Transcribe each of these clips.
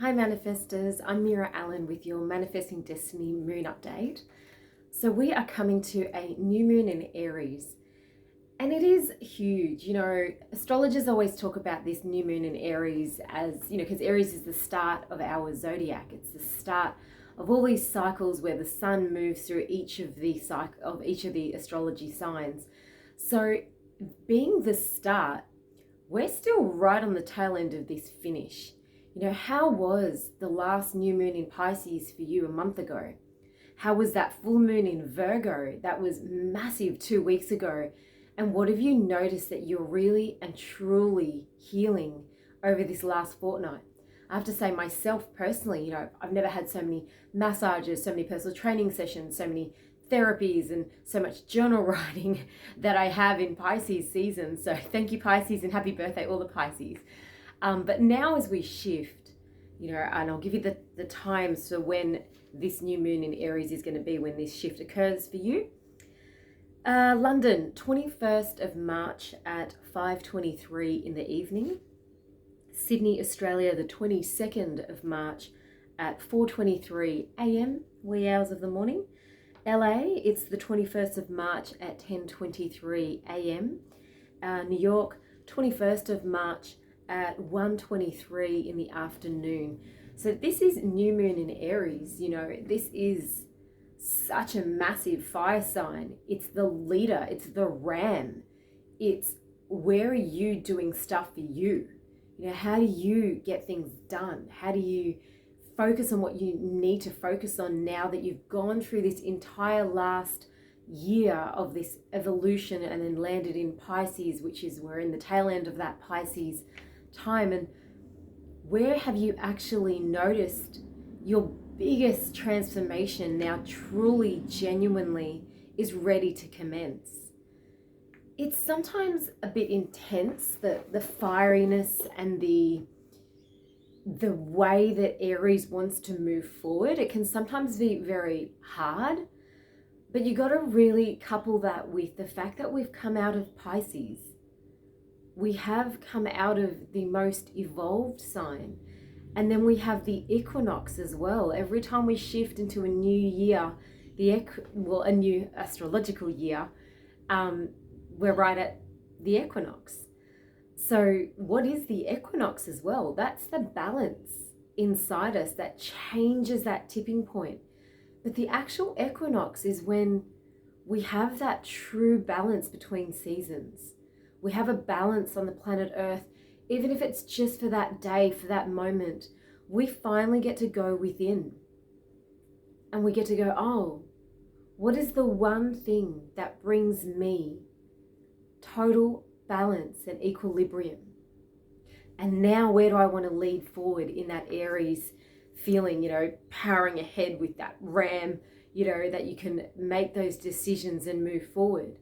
Hi Manifestors, I'm Meera Allen with your Manifesting Destiny Moon Update. So we are coming to a new moon in Aries and it is huge. Astrologers always talk about this new moon in Aries as, because Aries is the start of our zodiac. It's the start of all these cycles where the sun moves through each of the astrology signs. So being the start, we're still right on the tail end of this finish. How was the last new moon in Pisces for you a month ago? How was that full moon in Virgo? That was massive 2 weeks ago. And what have you noticed that you're really and truly healing over this last fortnight? I have to say myself personally, I've never had so many massages, so many personal training sessions, so many therapies and so much journal writing that I have in Pisces season. So thank you Pisces and happy birthday all the Pisces. But now as we shift, and I'll give you the times for when this new moon in Aries is going to be, when this shift occurs for you. London, 21st of March at 5:23 in the evening. Sydney, Australia, the 22nd of March at 4:23 a.m., wee hours of the morning. LA, it's the 21st of March at 10:23 a.m. New York, 21st of March at 1:23 in the afternoon. So this is new moon in Aries. This is such a massive fire sign. It's the leader, it's the ram. It's where are you doing stuff for you? How do you get things done? How do you focus on what you need to focus on now that you've gone through this entire last year of this evolution and then landed in Pisces, which is we're in the tail end of that Pisces time? And where have you actually noticed your biggest transformation now truly, genuinely is ready to commence? It's sometimes a bit intense, the fieriness and the way that Aries wants to move forward. It can sometimes be very hard, but you got to really couple that with the fact that we've come out of Pisces. We have come out of the most evolved sign. And then we have the equinox as well. Every time we shift into a new year, a new astrological year, we're right at the equinox. So what is the equinox as well? That's the balance inside us that changes that tipping point. But the actual equinox is when we have that true balance between seasons. We have a balance on the planet Earth, even if it's just for that day, for that moment. We finally get to go within and we get to go, oh, what is the one thing that brings me total balance and equilibrium? And now where do I want to lead forward in that Aries feeling, powering ahead with that ram, that you can make those decisions and move forward.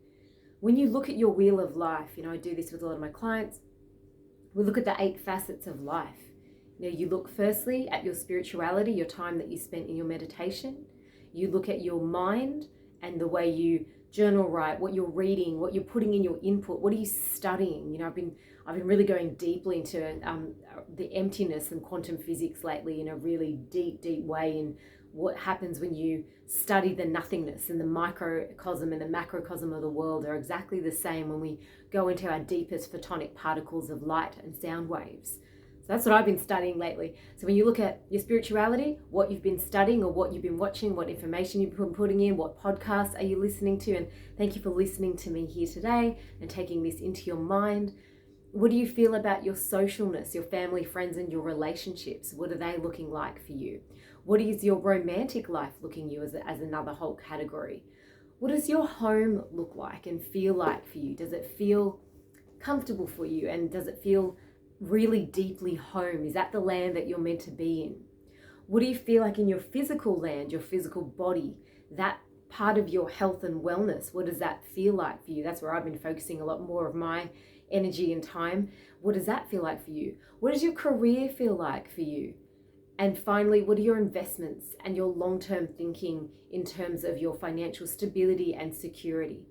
When you look at your wheel of life, I do this with a lot of my clients, we look at the 8 facets of life. You look firstly at your spirituality, your time that you spent in your meditation. You look at your mind and the way you journal write, what you're reading, what you're putting in your input, what are you studying? I've been really going deeply into the emptiness and quantum physics lately in a really deep way, in what happens when you study the nothingness, and the microcosm and the macrocosm of the world are exactly the same when we go into our deepest photonic particles of light and sound waves. So that's what I've been studying lately. So when you look at your spirituality, what you've been studying or what you've been watching, what information you've been putting in, what podcasts are you listening to, and thank you for listening to me here today and taking this into your mind. What do you feel about your socialness, your family, friends, and your relationships? What are they looking like for you? What is your romantic life looking you as another whole category? What does your home look like and feel like for you? Does it feel comfortable for you? And does it feel really deeply home? Is that the land that you're meant to be in? What do you feel like in your physical land, your physical body, that part of your health and wellness? What does that feel like for you? That's where I've been focusing a lot more of my energy and time. What does that feel like for you? What does your career feel like for you? And finally, what are your investments and your long-term thinking in terms of your financial stability and security?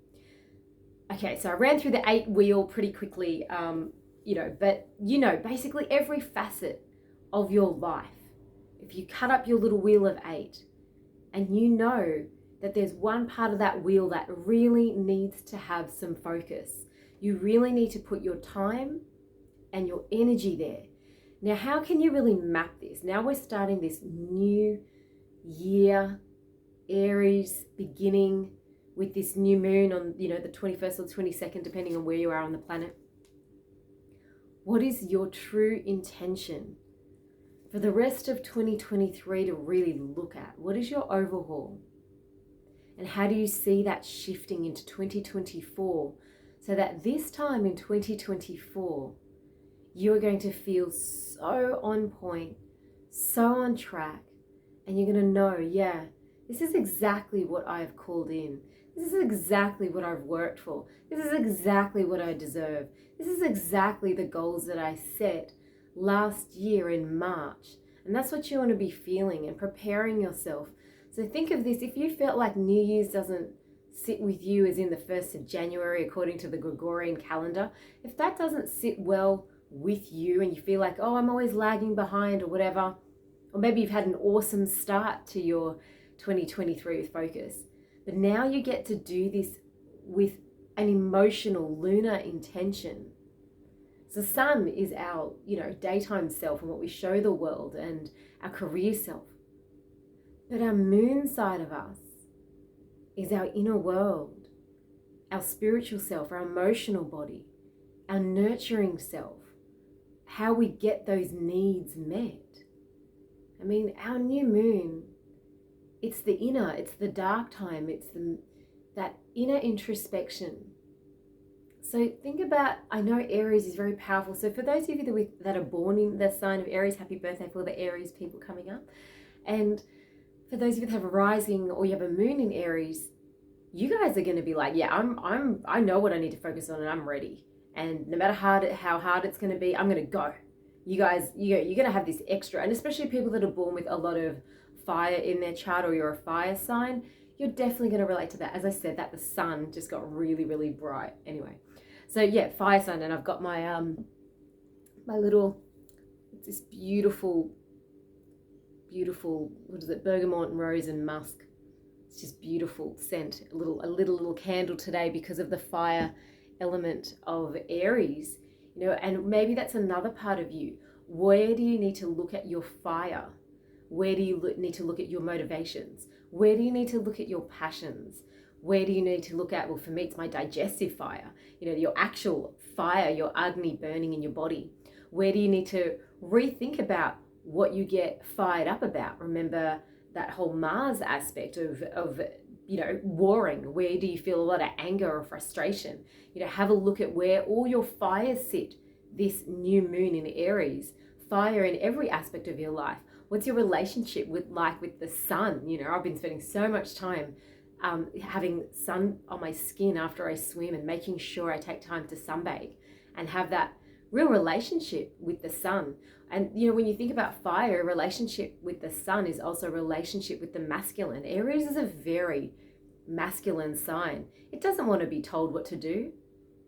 Okay, so I ran through the 8 wheel pretty quickly, but basically every facet of your life if you cut up your little wheel of 8 and you know that there's one part of that wheel that really needs to have some focus, you really need to put your time and your energy there. Now, how can you really map this? Now we're starting this new year, Aries beginning with this new moon on, the 21st or 22nd, depending on where you are on the planet. What is your true intention for the rest of 2023 to really look at? What is your overhaul? And how do you see that shifting into 2024 so that this time in 2024, you're going to feel so on point, so on track, and you're going to know, yeah, this is exactly what I've called in. This is exactly what I've worked for. This is exactly what I deserve. This is exactly the goals that I set last year in March. And that's what you want to be feeling and preparing yourself. So think of this, if you felt like New Year's doesn't sit with you as in the 1st of January according to the Gregorian calendar, if that doesn't sit well with you and you feel like, oh, I'm always lagging behind or whatever, or maybe you've had an awesome start to your 2023 with focus, but now you get to do this with an emotional lunar intention. So sun is our, daytime self and what we show the world and our career self. But our moon side of us is our inner world, our spiritual self, our emotional body, our nurturing self, how we get those needs met. I mean, our new moon, it's the inner, it's the dark time, it's that inner introspection. So think about, I know Aries is very powerful. So for those of you that are born in the sign of Aries, happy birthday for the Aries people coming up. And for those of you that have a rising or you have a moon in Aries, you guys are going to be like, yeah, I know what I need to focus on and I'm ready. And no matter how hard it's going to be, I'm going to go. You guys, you're going to have this extra, and especially people that are born with a lot of fire in their chart or you're a fire sign, you're definitely going to relate to that. As I said, that the sun just got really, really bright. Anyway, so yeah, fire sign, and I've got my my little, this beautiful, what is it, bergamot and rose and musk. It's just beautiful scent. A little candle today because of the fire element of Aries. And maybe that's another part of you. Where do you need to look at your fire? Where do you need to look at your motivations? Where do you need to look at your passions? Where do you need to look at, well, for me, it's my digestive fire, your actual fire, your Agni burning in your body. Where do you need to rethink about what you get fired up about? Remember that whole Mars aspect of warring. Where do you feel a lot of anger or frustration? Have a look at where all your fires sit this new moon in Aries. Fire in every aspect of your life. What's your relationship with the sun? I've been spending so much time having sun on my skin after I swim and making sure I take time to sunbathe and have that real relationship with the sun. And when you think about fire, a relationship with the sun is also a relationship with the masculine. Aries is a very masculine sign. It doesn't want to be told what to do.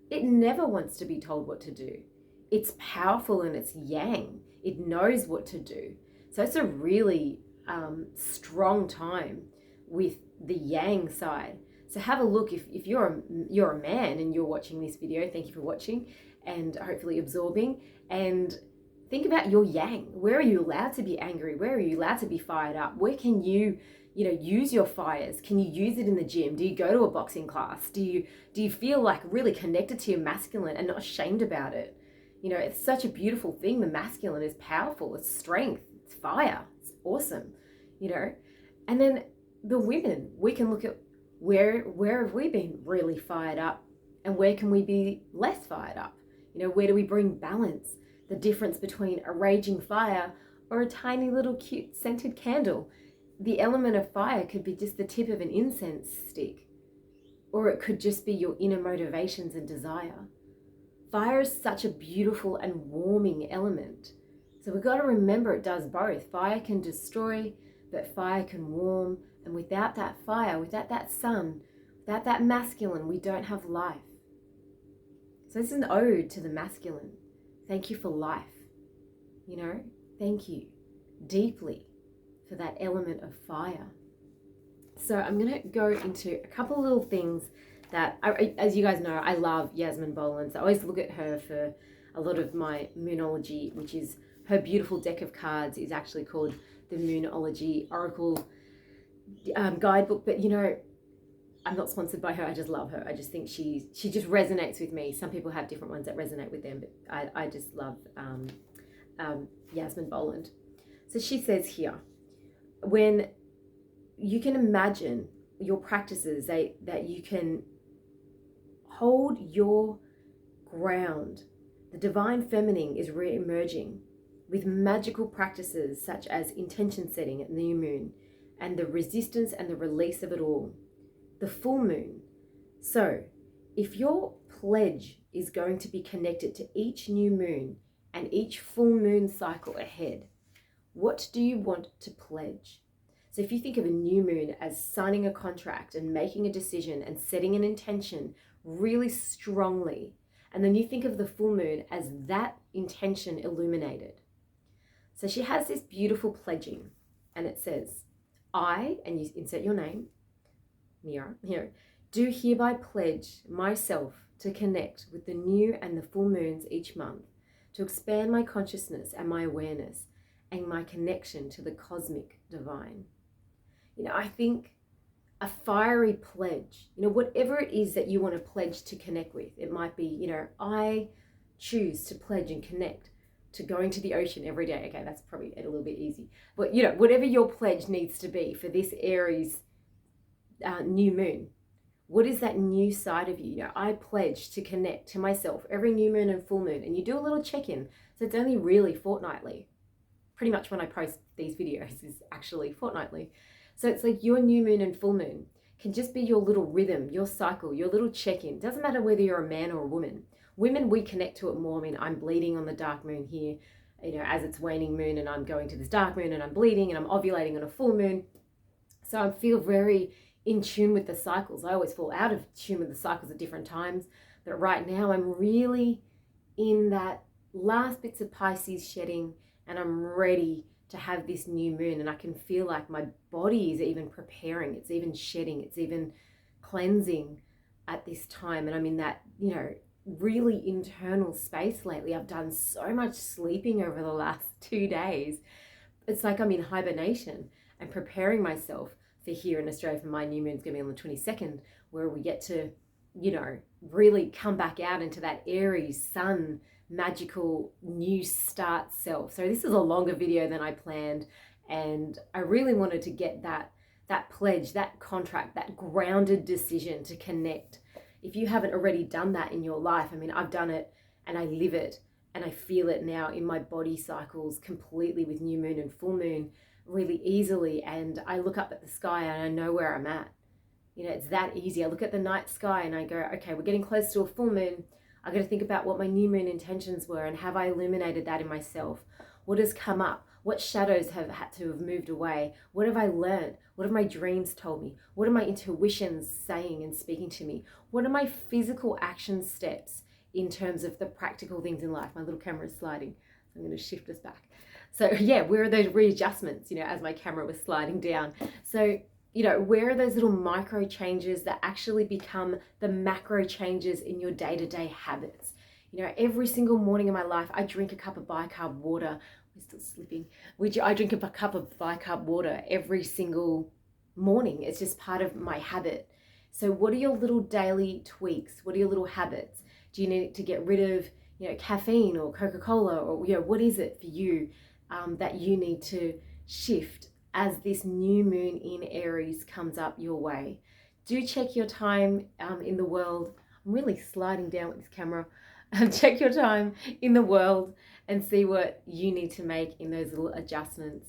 It never wants to be told what to do. It's powerful and it's yang. It knows what to do. So it's a really strong time with the yang side. So have a look if you're a man and you're watching this video. Thank you for watching and hopefully absorbing, and think about your yang. Where are you allowed to be angry? Where are you allowed to be fired up? Where can you use your fires? Can you use it in the gym? Do you go to a boxing class? Do you feel like really connected to your masculine and not ashamed about it? It's such a beautiful thing. The masculine is powerful. It's strength. It's fire. It's awesome. And then the women, we can look at where have we been really fired up and where can we be less fired up? Where do we bring balance? The difference between a raging fire or a tiny little cute scented candle. The element of fire could be just the tip of an incense stick, or it could just be your inner motivations and desire. Fire is such a beautiful and warming element. So we've got to remember it does both. Fire can destroy, but fire can warm. And without that fire, without that sun, without that masculine, we don't have life. So this is an ode to the masculine. Thank you for life. Thank you deeply for that element of fire. So I'm going to go into a couple of little things that, as you guys know, I love Yasmin Boland. So I always look at her for a lot of my Moonology, which is her beautiful deck of cards is actually called the Moonology Oracle Guidebook. But, you know, I'm not sponsored by her. I just love her. I just think she just resonates with me. Some people have different ones that resonate with them, but I just love Yasmin Boland. So she says here, when you can imagine your practices, that you can hold your ground. The divine feminine is re-emerging with magical practices such as intention setting at new moon and the resistance and the release of it all. The full moon. So if your pledge is going to be connected to each new moon and each full moon cycle ahead, what do you want to pledge? So if you think of a new moon as signing a contract and making a decision and setting an intention really strongly, and then you think of the full moon as that intention illuminated. So she has this beautiful pledging, and it says, I, and you insert your name, Meera, here, do hereby pledge myself to connect with the new and the full moons each month, to expand my consciousness and my awareness and my connection to the cosmic divine. You know, I think a fiery pledge, you know, whatever it is that you want to pledge to connect with, it might be, you know, I choose to pledge and connect to going to the ocean every day. Okay, that's probably a little bit easy. But, you know, whatever your pledge needs to be for this Aries new moon, what is that new side of you? You know, I pledge to connect to myself every new moon and full moon, and you do a little check-in. So it's only really fortnightly. Pretty much when I post these videos is actually fortnightly. So it's like your new moon and full moon can just be your little rhythm, your cycle, your little check-in. Doesn't matter whether you're a man or a woman. Women, we connect to it more. I mean, I'm bleeding on the dark moon here, you know, as it's waning moon, and I'm going to this dark moon and I'm bleeding and I'm ovulating on a full moon. So I feel very in tune with the cycles. I always fall out of tune with the cycles at different times. But right now I'm really in that last bits of Pisces shedding, and I'm ready to have this new moon, and I can feel like my body is even preparing, it's even shedding, it's even cleansing at this time. And I'm in that, you know, really internal space lately. I've done so much sleeping over the last 2 days. It's like I'm in hibernation and preparing myself for here in Australia, for my new moon's gonna be on the 22nd, where we get to, you know, really come back out into that Aries sun magical new start self. So this is a longer video than I planned, and I really wanted to get that pledge, that contract, that grounded decision to connect. If you haven't already done that in your life, I mean, I've done it and I live it and I feel it now in my body cycles completely with new moon and full moon really easily. And I look up at the sky and I know where I'm at. You know, it's that easy. I look at the night sky and I go, okay, we're getting close to a full moon. I got to think about what my new moon intentions were, and have I illuminated that in myself? What has come up? What shadows have had to have moved away? What have I learned? What have my dreams told me? What are my intuitions saying and speaking to me? What are my physical action steps in terms of the practical things in life? My little camera is sliding. I'm going to shift us back. So yeah, where are those readjustments, you know, as my camera was sliding down? So, you know, where are those little micro changes that actually become the macro changes in your day-to-day habits? You know, every single morning in my life, I drink a cup of bicarb water. We're still slipping. I drink a cup of bicarb water every single morning. It's just part of my habit. So what are your little daily tweaks? What are your little habits? Do you need to get rid of, you know, caffeine or Coca-Cola, or, you know, what is it for you that you need to shift as this new moon in Aries comes up your way? Do check your time in the world. I'm really sliding down with this camera. Check your time in the world and see what you need to make in those little adjustments.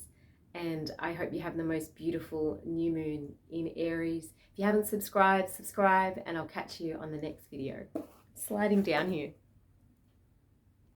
And I hope you have the most beautiful new moon in Aries. If you haven't subscribed, subscribe, and I'll catch you on the next video. Sliding down here.